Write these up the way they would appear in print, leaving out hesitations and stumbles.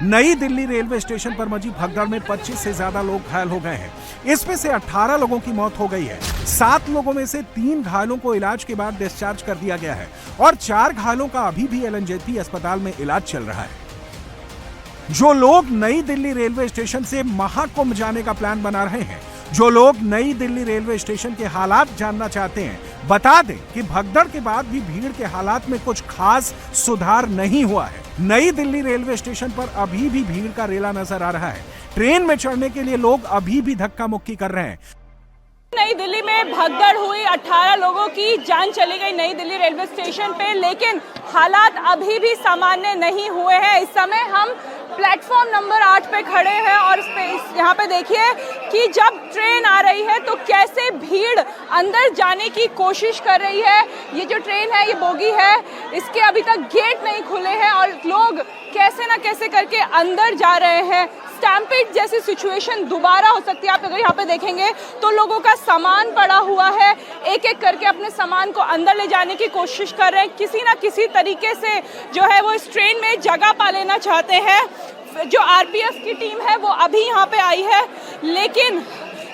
नई Delhi railway station पर मची भगदड़ में 25 से ज्यादा लोग घायल हो गए हैं। इसमें से 18 लोगों की मौत हो गई है। 7 लोगों में से 3 घायलों को इलाज के बाद डिस्चार्ज कर दिया गया है और 4 घायलों का अभी भी एलएनजेपी अस्पताल में इलाज चल रहा है। जो लोग नई दिल्ली रेलवे स्टेशन से महाकुंभ जाने का प्लान बना रहे हैं, जो लोग नई दिल्ली रेलवे स्टेशन के हालात जानना चाहते हैं, बता दें कि भगदड़ के बाद भी भीड़ के हालात में कुछ खास सुधार नहीं हुआ है। नई दिल्ली रेलवे स्टेशन पर अभी भी भीड़ का रेला नजर आ रहा है। ट्रेन में चढ़ने के लिए लोग अभी भी धक्का मुक्की कर रहे हैं। नई दिल्ली में भगदड़ हुई, 18 लोगों की जान चली गई नई दिल्ली रेलवे स्टेशन पे, लेकिन हालात अभी भी सामान्य नहीं हुए हैं। इस समय हम प्लेटफॉर्म नंबर 8 पे खड़े हैं और यहाँ पे देखिए कि जब ट्रेन आ रही है तो कैसे भीड़ अंदर जाने की कोशिश कर रही है। ये जो ट्रेन है, ये बोगी है, इसके अभी तक गेट नहीं खुले हैं और लोग कैसे ना कैसे करके अंदर जा रहे हैं। स्टैम्पेड जैसी सिचुएशन दोबारा हो सकती है। आप अगर यहाँ पे देखेंगे तो लोगों का सामान पड़ा हुआ है, एक एक करके अपने सामान को अंदर ले जाने की कोशिश कर रहे हैं। किसी ना किसी तरीके से जो है वो इस ट्रेन में जगह पा लेना चाहते हैं। जो आरपीएफ की टीम है वो अभी यहाँ पे आई है, लेकिन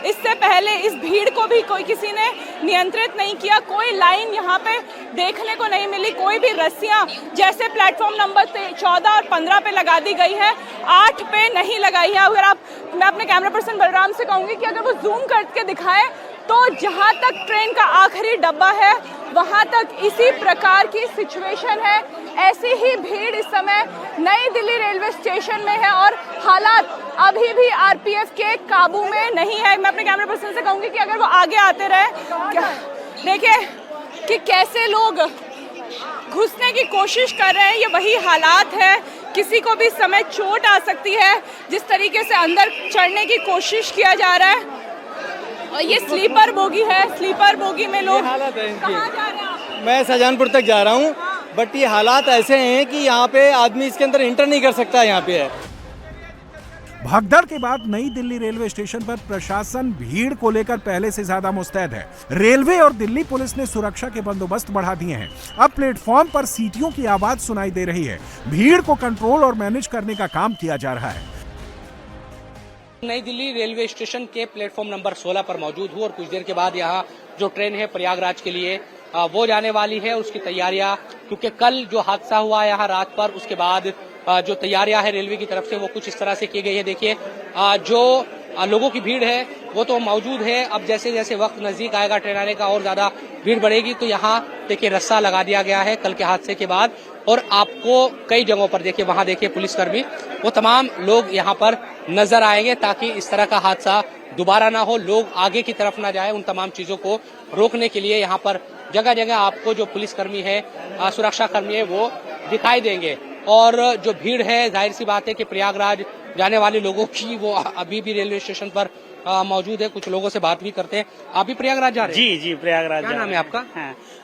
इससे पहले इस भीड़ को भी किसी ने नियंत्रित नहीं किया। कोई लाइन यहाँ पे देखने को नहीं मिली, कोई भी रस्सियां जैसे प्लेटफॉर्म नंबर 14 और 15 पे लगा दी गई है, 8 पे नहीं लगाई है। अगर मैं अपने कैमरा पर्सन बलराम से कहूंगी कि अगर वो जूम करके दिखाए तो जहां तक ट्रेन का आखिरी डब्बा है वहां तक इसी प्रकार की सिचुएशन है। ऐसी ही भीड़ इस समय नई दिल्ली रेलवे स्टेशन में है और हालात अभी भी आरपीएफ के काबू में नहीं है। मैं अपने कैमरा पर्सन से कहूंगी कि अगर वो आगे आते रहे, देखिए कि कैसे लोग घुसने की कोशिश कर रहे हैं। ये वही हालात है, किसी को भी समय चोट आ सकती है। जिस तरीके से अंदर चढ़ने की कोशिश किया जा रहा है, और ये स्लीपर बोगी है, स्लीपर बोगी में लोग कहाँ जा रहे हैं? मैं शाहजहानपुर तक जा रहा हूँ, बट ये हालात ऐसे हैं कि यहाँ पे आदमी इसके अंदर इंटर नहीं कर सकता। यहाँ पे है भगदड़ के बाद नई दिल्ली रेलवे स्टेशन पर प्रशासन भीड़ को लेकर पहले से ज्यादा मुस्तैद है। रेलवे और दिल्ली पुलिस ने सुरक्षा के बंदोबस्त बढ़ा दिए हैं। अब प्लेटफॉर्म पर सीटियों की आवाज सुनाई दे रही है। भीड़ को कंट्रोल और मैनेज करने का काम किया जा रहा है। नई दिल्ली रेलवे स्टेशन के प्लेटफॉर्म नंबर 16 पर मौजूद हूँ और कुछ देर के बाद यहाँ जो ट्रेन है प्रयागराज के लिए वो जाने वाली है। उसकी तैयारियां, क्योंकि कल जो हादसा हुआ यहाँ रात पर, उसके बाद जो तैयारियां है रेलवे की तरफ से वो कुछ इस तरह से की गई है। देखिए जो लोगों की भीड़ है वो तो मौजूद है। अब जैसे जैसे वक्त नजदीक आएगा ट्रेन आने का और ज्यादा भीड़ बढ़ेगी। तो यहाँ देखिए रस्सा लगा दिया गया है कल के हादसे के बाद, और आपको कई जगहों पर देखिए, वहां देखिए पुलिसकर्मी, वो तमाम लोग यहाँ पर नजर आएंगे ताकि इस तरह का हादसा दोबारा ना हो, लोग आगे की तरफ ना जाए। उन तमाम चीजों को रोकने के लिए यहाँ पर जगह जगह आपको जो पुलिसकर्मी है, सुरक्षा कर्मी है, वो दिखाई देंगे। और जो भीड़ है, जाहिर सी बात है कि प्रयागराज जाने वाले लोगों की वो अभी भी रेलवे स्टेशन पर मौजूद है। कुछ लोगों से बात भी करते हैं। आप भी प्रयागराज जा रहे हैं? जी, प्रयागराज। क्या नाम है आपका?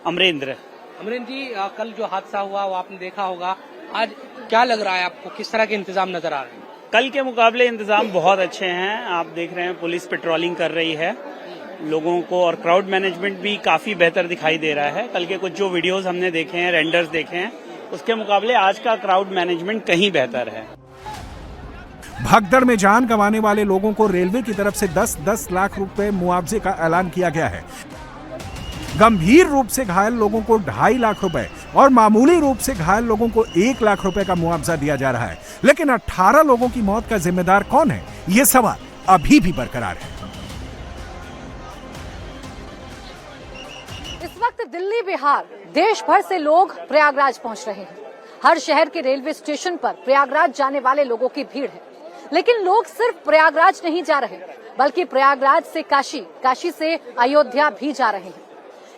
अमरेंद्र। अमरेंद्र जी, कल जो हादसा हुआ वो आपने देखा होगा, आज क्या लग रहा है आपको, किस तरह के इंतजाम नजर आ रहे हैं? कल के मुकाबले इंतजाम बहुत अच्छे हैं। आप देख रहे हैं पुलिस पेट्रोलिंग कर रही है लोगों को, और क्राउड मैनेजमेंट भी काफी बेहतर दिखाई दे रहा है। कल के कुछ जो वीडियोस हमने देखे हैं, रेंडर्स देखे हैं, उसके मुकाबले आज का क्राउड मैनेजमेंट कहीं बेहतर है। भगदड़ में जान गंवाने वाले लोगों को रेलवे की तरफ से 10-10 लाख रुपए मुआवजे का ऐलान किया गया है। गंभीर रूप से घायल लोगों को 2.5 लाख रुपए और मामूली रूप से घायल लोगों को 1 लाख रुपए का मुआवजा दिया जा रहा है। लेकिन 18 लोगों की मौत का जिम्मेदार कौन है, ये सवाल अभी भी बरकरार है। इस वक्त दिल्ली, बिहार, देश भर से लोग प्रयागराज पहुंच रहे हैं। हर शहर के रेलवे स्टेशन पर प्रयागराज जाने वाले लोगों की भीड़ है। लेकिन लोग सिर्फ प्रयागराज नहीं जा रहे, बल्कि प्रयागराज से काशी, काशी से अयोध्या भी जा रहे हैं।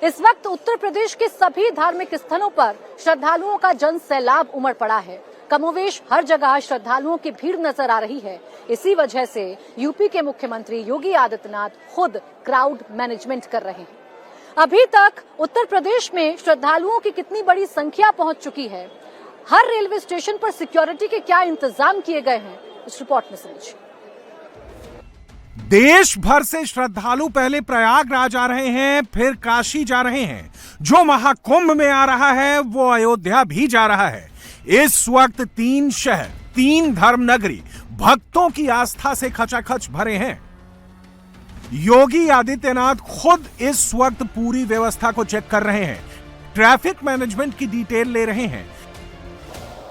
इस वक्त उत्तर प्रदेश के सभी धार्मिक स्थलों पर श्रद्धालुओं का जन सैलाब उमड़ पड़ा है। कमोवेश हर जगह श्रद्धालुओं की भीड़ नजर आ रही है। इसी वजह से यूपी के मुख्यमंत्री योगी आदित्यनाथ खुद क्राउड मैनेजमेंट कर रहे हैं। अभी तक उत्तर प्रदेश में श्रद्धालुओं की कितनी बड़ी संख्या पहुंच चुकी है, हर रेलवे स्टेशन पर सिक्योरिटी के क्या इंतजाम किए गए हैं, इस रिपोर्ट में समझिए। देश भर से श्रद्धालु पहले प्रयागराज आ रहे हैं, फिर काशी जा रहे हैं। जो महाकुंभ में आ रहा है वो अयोध्या भी जा रहा है। इस वक्त 3 शहर तीन धर्म नगरी भक्तों की आस्था से खचाखच भरे हैं। योगी आदित्यनाथ खुद इस वक्त पूरी व्यवस्था को चेक कर रहे हैं, ट्रैफिक मैनेजमेंट की डिटेल ले रहे हैं।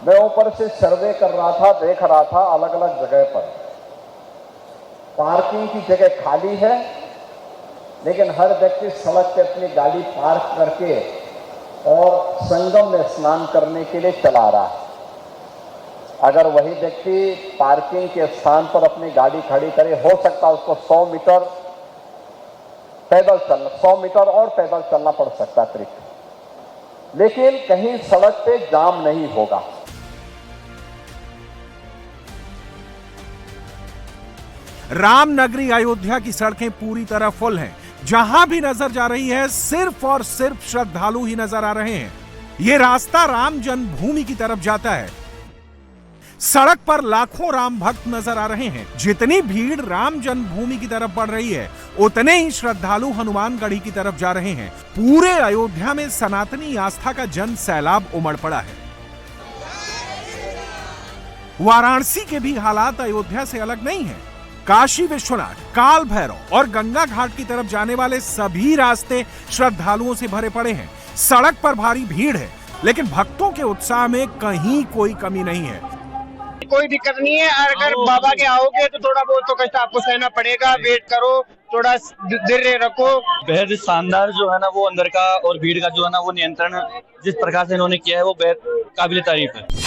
मैं ऊपर से सर्वे कर रहा था, देख रहा था अलग अलग जगह पर पार्किंग की जगह खाली है, लेकिन हर व्यक्ति सड़क पे अपनी गाड़ी पार्क करके और संगम में स्नान करने के लिए चला रहा है। अगर वही व्यक्ति पार्किंग के स्थान पर अपनी गाड़ी खड़ी करे, हो सकता है उसको 100 मीटर पैदल चलना, 100 मीटर और पैदल चलना पड़ सकता है अतिरिक्त, लेकिन कहीं सड़क पे जाम नहीं होगा। रामनगरी अयोध्या की सड़कें पूरी तरह फुल हैं। जहां भी नजर जा रही है सिर्फ और सिर्फ श्रद्धालु ही नजर आ रहे हैं। यह रास्ता राम जन्मभूमि की तरफ जाता है। सड़क पर लाखों राम भक्त नजर आ रहे हैं। जितनी भीड़ राम जन्मभूमि की तरफ बढ़ रही है, उतने ही श्रद्धालु हनुमानगढ़ी की तरफ जा रहे हैं। पूरे अयोध्या में सनातनी आस्था का जन सैलाब उमड़ पड़ा है। वाराणसी के भी हालात अयोध्या से अलग नहीं है। काशी विश्वनाथ, काल भैरव और गंगा घाट की तरफ जाने वाले सभी रास्ते श्रद्धालुओं से भरे पड़े हैं। सड़क पर भारी भीड़ है, लेकिन भक्तों के उत्साह में कहीं कोई कमी नहीं है। कोई दिक्कत नहीं है। अगर बाबा के आओगे तो थोड़ा बहुत तो कष्ट आपको सहना पड़ेगा, वेट करो, थोड़ा धैर्य रखो। बेहद शानदार जो है ना वो अंदर का और भीड़ का जो है ना वो नियंत्रण जिस प्रकार से इन्होंने किया है वो बेहद काबिल तारीफ है।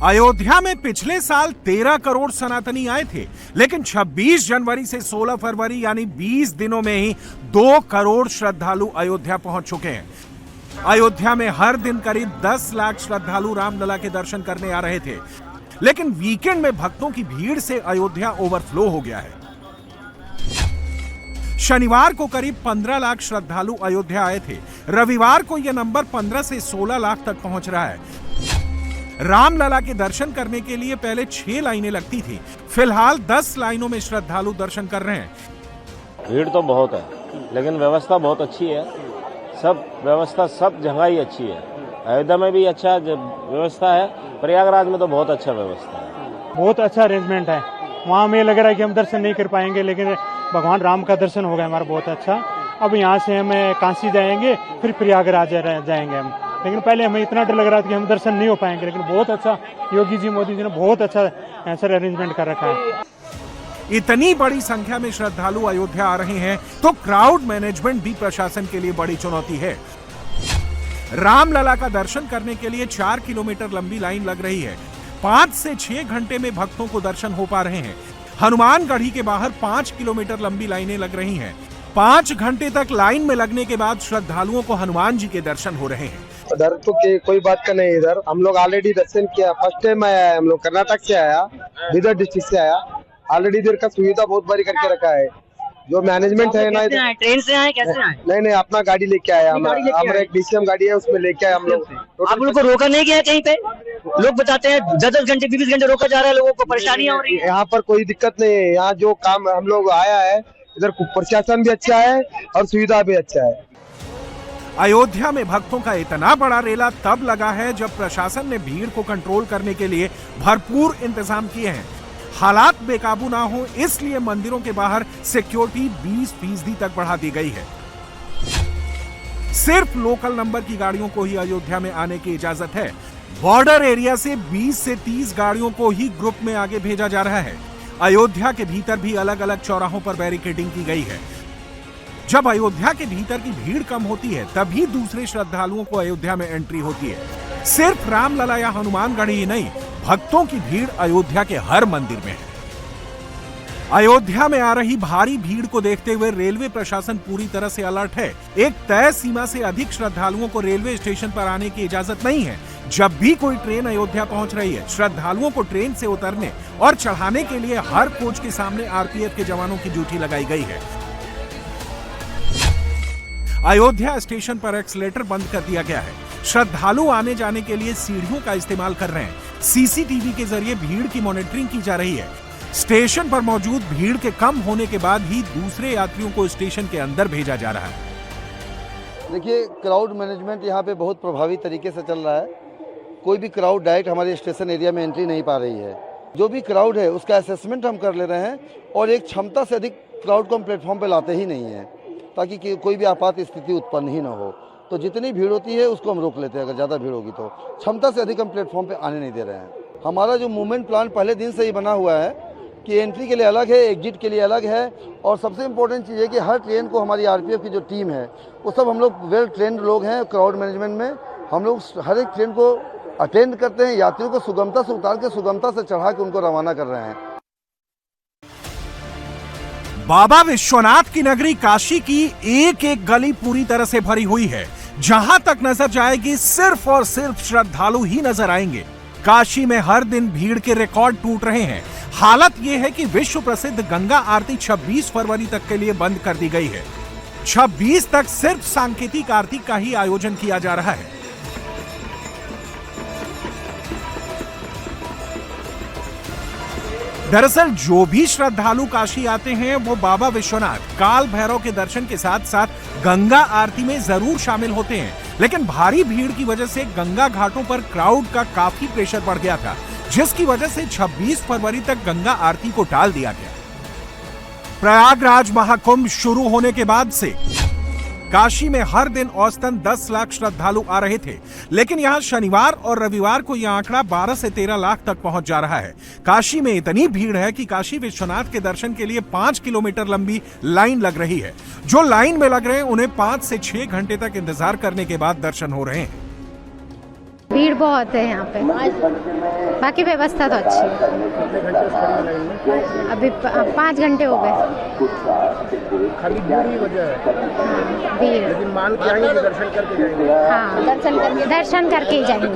अयोध्या में पिछले साल 13 करोड़ सनातनी आए थे, लेकिन 26 जनवरी से 16 फरवरी यानी 20 दिनों में ही 2 करोड़ श्रद्धालु अयोध्या पहुंच चुके हैं। अयोध्या में हर दिन करीब 10 लाख श्रद्धालु रामलला के दर्शन करने आ रहे थे, लेकिन वीकेंड में भक्तों की भीड़ से अयोध्या ओवरफ्लो हो गया है। शनिवार को करीब 15 लाख श्रद्धालु अयोध्या आए थे। रविवार को यह नंबर 15 से 16 लाख तक पहुंच रहा है। रामलला के दर्शन करने के लिए पहले 6 लाइनें लगती थी, फिलहाल 10 लाइनों में श्रद्धालु दर्शन कर रहे हैं। भीड़ तो बहुत है, लेकिन व्यवस्था बहुत अच्छी है। सब व्यवस्था सब जगह ही अच्छी है। अयोध्या में भी अच्छा व्यवस्था है, प्रयागराज में तो बहुत अच्छा व्यवस्था है। बहुत अच्छा अरेंजमेंट है। वहाँ में लग रहा है कि हम दर्शन नहीं कर पाएंगे, लेकिन भगवान राम का दर्शन हो गया हमारा बहुत अच्छा। अब यहाँ से हम काशी जाएंगे, फिर प्रयागराज जाएंगे हम, लेकिन पहले हमें इतना डर लग रहा था कि हम दर्शन नहीं हो पाएंगे, लेकिन बहुत अच्छा योगी जी, मोदी जी ने बहुत अच्छा सर अरेंजमेंट कर रखा है। इतनी बड़ी संख्या में श्रद्धालु अयोध्या आ रहे हैं तो क्राउड मैनेजमेंट भी प्रशासन के लिए बड़ी चुनौती है। रामलला का दर्शन करने के लिए 4 किलोमीटर लंबी लाइन लग रही है। 5 से 6 घंटे में भक्तों को दर्शन हो पा रहे हैं। हनुमानगढ़ी के बाहर 5 किलोमीटर लंबी लाइनें लग रही हैं। 5 घंटे तक लाइन में लगने के बाद श्रद्धालुओं को हनुमान जी के दर्शन हो रहे हैं। डर तो कोई बात का नहीं। इधर हम लोग ऑलरेडी दर्शन किया, फर्स्ट टाइम आया, हम लोग कर्नाटक से आया, बीदर डिस्ट्रिक्ट से आया। ऑलरेडी इधर का सुविधा बहुत बड़ी करके रखा है। जो मैनेजमेंट है ना, ट्रेन से आए कैसे आए? नहीं अपना गाड़ी लेके आया। हमारा एक डीसीएम गाड़ी है, उसमें लेके आए हम लोग। आप लोग को रोका नहीं गया कहीं पे? लोग बताते हैं 10-10 घंटे 20 घंटे रोका जा रहा है, लोगों को परेशानी हो रही है। यहाँ पर कोई दिक्कत नहीं है। यहाँ जो काम हम लोग आया है, इधर प्रशासन भी अच्छा है और सुविधा भी अच्छा है। अयोध्या में भक्तों का इतना बड़ा रेला तब लगा है जब प्रशासन ने भीड़ को कंट्रोल करने के लिए भरपूर इंतजाम किए हैं। हालात बेकाबू ना हो इसलिए मंदिरों के बाहर सिक्योरिटी 20% तक बढ़ा दी गई है। सिर्फ लोकल नंबर की गाड़ियों को ही अयोध्या में आने की इजाजत है। बॉर्डर एरिया से 20 से 30 गाड़ियों को ही ग्रुप में आगे भेजा जा रहा है। अयोध्या के भीतर भी अलग अलग चौराहों पर बैरिकेडिंग की गई है। जब अयोध्या के भीतर की भीड़ कम होती है, तभी दूसरे श्रद्धालुओं को अयोध्या में एंट्री होती है। सिर्फ रामलला या हनुमानगढ़ी ही नहीं, भक्तों की भीड़ अयोध्या के हर मंदिर में है। अयोध्या में आ रही भारी भीड़ को देखते हुए रेलवे प्रशासन पूरी तरह से अलर्ट है। एक तय सीमा से अधिक श्रद्धालुओं को रेलवे स्टेशन पर आने की इजाजत नहीं है। जब भी कोई ट्रेन अयोध्या पहुंच रही है, श्रद्धालुओं को ट्रेन से उतरने और चढ़ाने के लिए हर कोच के सामने आरपीएफ के जवानों की ड्यूटी लगाई गई है। अयोध्या स्टेशन पर एक्सीलेटर बंद कर दिया गया है। श्रद्धालु आने जाने के लिए सीढ़ियों का इस्तेमाल कर रहे हैं। सीसीटीवी के जरिए भीड़ की मॉनिटरिंग की जा रही है। स्टेशन पर मौजूद भीड़ के कम होने के बाद ही दूसरे यात्रियों को स्टेशन के अंदर भेजा जा रहा है। देखिए, क्राउड मैनेजमेंट यहाँ पे बहुत प्रभावी तरीके से चल रहा है। कोई भी क्राउड डायरेक्ट हमारे स्टेशन एरिया में एंट्री नहीं पा रही है। जो भी क्राउड है उसका असेसमेंट हम कर ले रहे हैं और एक क्षमता से अधिक क्राउड को हम प्लेटफॉर्म पे लाते ही नहीं हैं, ताकि कोई भी आपात स्थिति उत्पन्न ही ना हो। तो जितनी भीड़ होती है उसको हम रोक लेते हैं, अगर ज़्यादा भीड़ होगी तो क्षमता से अधिक हम प्लेटफॉर्म पे आने नहीं दे रहे हैं। हमारा जो मूवमेंट प्लान पहले दिन से ही बना हुआ है कि एंट्री के लिए अलग है, एग्जिट के लिए अलग है, और सबसे इम्पोर्टेंट चीज़ है कि हर ट्रेन को हमारी आरपीएफ की जो टीम है वो सब हम लोग वेल ट्रेंड लोग हैं। क्राउड मैनेजमेंट में हम लोग हर एक ट्रेन को अटेंड करते हैं, यात्रियों को सुगमता से उतार के सुगमता से चढ़ा के उनको रवाना कर रहे हैं। बाबा विश्वनाथ की नगरी काशी की एक एक गली पूरी तरह से भरी हुई है। जहां तक नजर जाएगी सिर्फ और सिर्फ श्रद्धालु ही नजर आएंगे। काशी में हर दिन भीड़ के रिकॉर्ड टूट रहे हैं। हालत यह है कि विश्व प्रसिद्ध गंगा आरती 26 फरवरी तक के लिए बंद कर दी गई है। 26 तक सिर्फ सांकेतिक आरती का ही आयोजन किया जा रहा है। दरअसल जो भी श्रद्धालु काशी आते हैं वो बाबा विश्वनाथ काल भैरव के दर्शन के साथ साथ गंगा आरती में जरूर शामिल होते हैं, लेकिन भारी भीड़ की वजह से गंगा घाटों पर क्राउड का काफी प्रेशर बढ़ गया था, जिसकी वजह से 26 फरवरी तक गंगा आरती को टाल दिया गया। प्रयागराज महाकुंभ शुरू होने के बाद से काशी में हर दिन औसतन 10 लाख श्रद्धालु आ रहे थे, लेकिन यहां शनिवार और रविवार को यह आंकड़ा 12 से 13 लाख तक पहुंच जा रहा है। काशी में इतनी भीड़ है कि काशी विश्वनाथ के दर्शन के लिए 5 किलोमीटर लंबी लाइन लग रही है। जो लाइन में लग रहे हैं उन्हें 5 से 6 घंटे तक इंतजार करने के बाद दर्शन हो रहे हैं। भीड़ बहुत है यहाँ पे, बाकी व्यवस्था तो अच्छी है। अभी 5 घंटे हो गए। खाली भीड़ ही वजह है। हाँ, भीड़। लेकिन मान के आएंगे कि दर्शन करके जाएंगे। हाँ, दर्शन करके ही जाएंगे।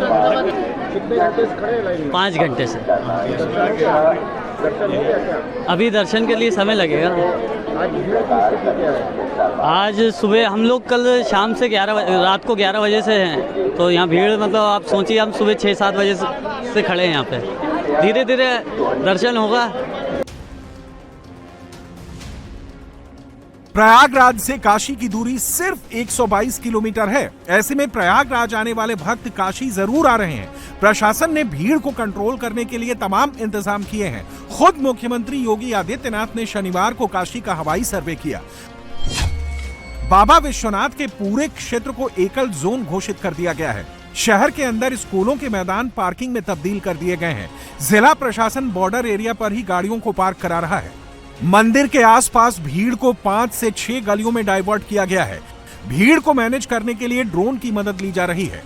कितने घंटे से खड़े हैं लाइन में? 5 घंटे से। दर्शन हो गया क्या? अभी दर्शन के लिए समय लगेगा। आज भीड़ की स्थिति क्या है? आज सुबह हम लोग कल शाम से रात को 11 बजे से हैं, तो यहाँ भीड़ मतलब आप सोचिए हम सुबह 6-7 बजे से खड़े हैं यहाँ पे। धीरे धीरे दर्शन होगा। प्रयागराज से काशी की दूरी सिर्फ 122 किलोमीटर है। ऐसे में प्रयागराज आने वाले भक्त काशी जरूर आ रहे हैं। प्रशासन ने भीड़ को कंट्रोल करने के लिए तमाम इंतजाम किए हैं। खुद मुख्यमंत्री योगी आदित्यनाथ ने शनिवार को काशी का हवाई सर्वे किया। बाबा विश्वनाथ के पूरे क्षेत्र को एकल जोन घोषित कर दिया गया है। शहर के अंदर स्कूलों के मैदान पार्किंग में तब्दील कर दिए गए हैं। जिला प्रशासन बॉर्डर एरिया पर ही गाड़ियों को पार्क करा रहा है। मंदिर के आसपास भीड़ को 5 से 6 गलियों में डाइवर्ट किया गया है। भीड़ को मैनेज करने के लिए ड्रोन की मदद ली जा रही है।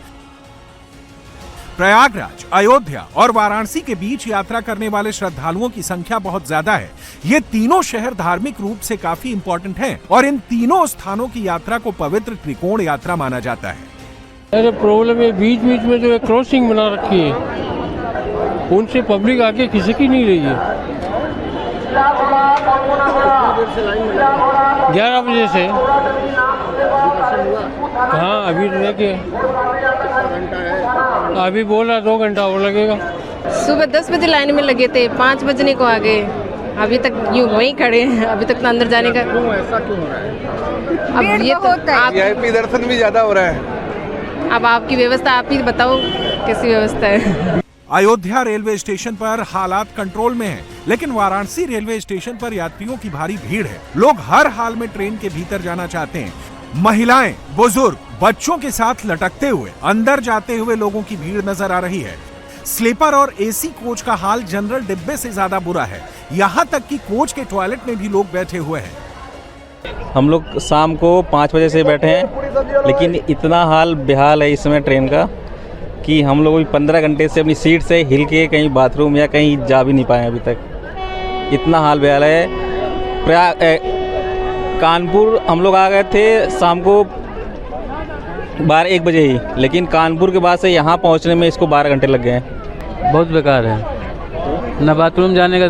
प्रयागराज, अयोध्या और वाराणसी के बीच यात्रा करने वाले श्रद्धालुओं की संख्या बहुत ज्यादा है। ये तीनों शहर धार्मिक रूप से काफी इंपॉर्टेंट हैं और इन तीनों स्थानों की यात्रा को पवित्र त्रिकोण यात्रा माना जाता है। अरे प्रॉब्लम है, बीच बीच में जो क्रॉसिंग बना रखी है, उनसे पब्लिक आके खिसक ही नहीं रही है। 11 बजे से। हाँ, अभी लेके अभी बोला 2 घंटा और लगेगा। सुबह 10 बजे लाइन में लगे थे, 5 बजने को आ गए। अभी तक यूं वहीं खड़े हैं। अभी तक तो अंदर जाने का ऐसा क्यों हो रहा है? अब ये तो आप वीआईपी दर्शन भी ज्यादा हो रहा है। अब आपकी व्यवस्था आप ही बताओ कैसी व्यवस्था है। अयोध्या रेलवे स्टेशन पर हालात कंट्रोल में हैं, लेकिन वाराणसी रेलवे स्टेशन पर यात्रियों की भारी भीड़ है। लोग हर हाल में ट्रेन के भीतर जाना चाहते हैं। महिलाएं, बुजुर्ग, बच्चों के साथ लटकते हुए अंदर जाते हुए लोगों की भीड़ नजर आ रही है। स्लीपर और एसी कोच का हाल जनरल डिब्बे से ज्यादा बुरा है। यहाँ तक कि कोच के टॉयलेट में भी लोग बैठे हुए हैं। हम लोग शाम को 5 बजे से बैठे हैं, लेकिन इतना हाल बेहाल है इसमें ट्रेन का कि हम लोग 15 घंटे से अपनी सीट से हिल के कहीं बाथरूम या कहीं जा भी नहीं पाए अभी तक। इतना हाल बेहाल है। कानपुर हम लोग आ गए थे शाम को 12-1 बजे ही, लेकिन कानपुर के बाद से यहाँ पहुँचने में इसको 12 घंटे लग गए हैं। बहुत बेकार है, न बाथरूम जाने का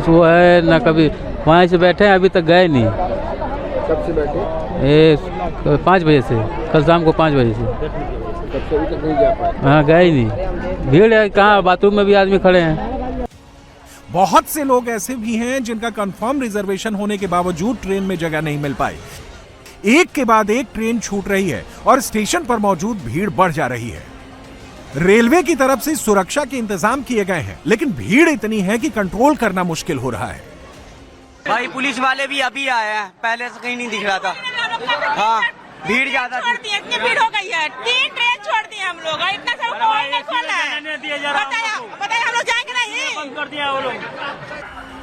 वो है, न कभी वहाँ से बैठे हैं, अभी तक गए नहीं। कब से बैठे? 5 बजे से, कल शाम को 5 बजे से। तब से अभी तक नहीं जा पाए? हाँ, गए ही नहीं। भीड़ है, कहाँ बाथरूम में भी आदमी खड़े हैं। बहुत से लोग ऐसे भी हैं जिनका कंफर्म रिजर्वेशन होने के बावजूद ट्रेन में जगह नहीं मिल पाई। एक के बाद एक ट्रेन छूट रही है और स्टेशन पर मौजूद भीड़ बढ़ जा रही है। रेलवे की तरफ से सुरक्षा के इंतजाम किए गए हैं, लेकिन भीड़ इतनी है कि कंट्रोल करना मुश्किल हो रहा है। भाई पुलिस वाले भी अभी आए हैं, पहले से कहीं नहीं दिख रहा था। हाँ भीड़ ज्यादा थी। इतनी भीड़ हो गई है, 3 ट्रेन छोड़ दी हम लोग, इतना सब कोई नहीं खोला है। बताया हम लोग जाएंगे नहीं, बंद कर दिया वो लोग।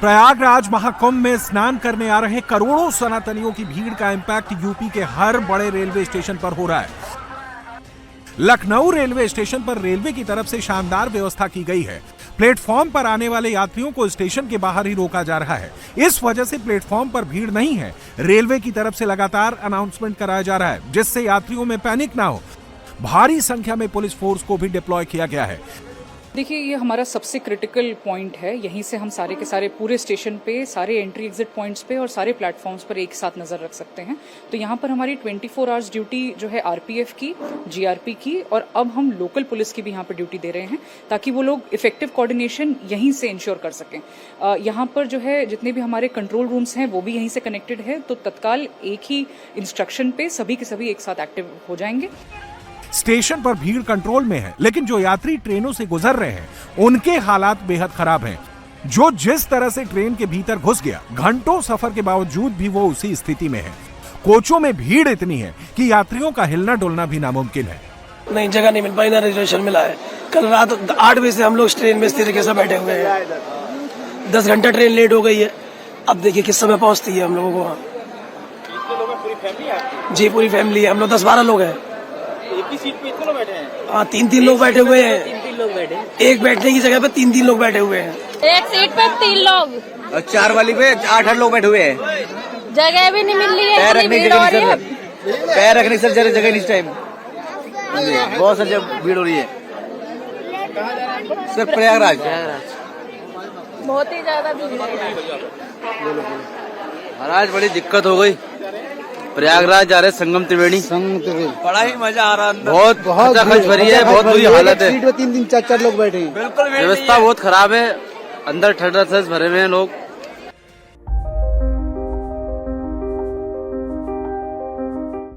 प्रयागराज महाकुंभ में स्नान करने आ रहे करोड़ों सनातनियों की भीड़ का इम्पैक्ट यूपी के हर बड़े रेलवे स्टेशन पर हो रहा है। लखनऊ रेलवे स्टेशन पर रेलवे की तरफ से शानदार व्यवस्था की गई है। प्लेटफॉर्म पर आने वाले यात्रियों को स्टेशन के बाहर ही रोका जा रहा है। इस वजह से प्लेटफॉर्म पर भीड़ नहीं है। रेलवे की तरफ से लगातार अनाउंसमेंट कराया जा रहा है, जिससे यात्रियों में पैनिक ना हो। भारी संख्या में पुलिस फोर्स को भी डिप्लॉय किया गया है। देखिए, ये हमारा सबसे क्रिटिकल पॉइंट है। यहीं से हम सारे के सारे पूरे स्टेशन पे, सारे एंट्री एग्जिट पॉइंट्स पे और सारे प्लेटफॉर्म्स पर एक साथ नजर रख सकते हैं। तो यहाँ पर हमारी 24 आवर्स ड्यूटी जो है आरपीएफ की, जीआरपी की और अब हम लोकल पुलिस की भी यहाँ पर ड्यूटी दे रहे हैं, ताकि वो लोग इफेक्टिव कोऑर्डिनेशन यहीं से इंश्योर कर सकें। यहाँ पर जो है जितने भी हमारे कंट्रोल रूम्स हैं वो भी यहीं से कनेक्टेड है, तो तत्काल एक ही इंस्ट्रक्शन पे सभी के सभी एक साथ एक्टिव हो जाएंगे। स्टेशन पर भीड़ कंट्रोल में है, लेकिन जो यात्री ट्रेनों से गुजर रहे हैं उनके हालात बेहद खराब हैं। जो जिस तरह से ट्रेन के भीतर घुस गया, घंटों सफर के बावजूद भी वो उसी स्थिति में है। कोचों में भीड़ इतनी है कि यात्रियों का हिलना डुलना भी नामुमकिन है। नहीं, जगह नहीं मिल पाई, ना रिजर्वेशन मिला है। कल रात 8 बजे से हम लोग ट्रेन में स्थिर कैसे बैठे हुए हैं। 10 घंटा ट्रेन लेट हो गई है। अब देखिए किस समय पहुंचती है हम लोगों को वहाँ। जी पूरी फैमिली है, हम लोग 10-12 लोग हैं। एक ही सीट पे इतने लोग बैठे हैं? हाँ, 3-3 लोग बैठे हुए हैं। 3 लोग बैठे हैं। एक बैठने की जगह पे 3-3 लोग बैठे हुए हैं। एक सीट पे 3 लोग और 4 वाली पे 8-8 लोग बैठे हुए हैं। जगह भी नहीं मिल रही है। पैर रखने की जगह नहीं सर, पैर रखने सर जगह नहीं इस टाइम। बहुत सारी भीड़ हो रही है सर। प्रयागराज बहुत ही ज्यादा भीड़ है। महाराज बड़ी दिक्कत हो गई। प्रयागराज जा रहे संगम त्रिवेणी। बड़ा ही मजा आ रहा है। बहुत खच भरी है, बहुत बुरी हालत है। सीट पे 3-3 4-4 लोग बैठे हैं। बिल्कुल व्यवस्था बहुत खराब है। अंदर ठंडा से भरे हुए हैं लोग।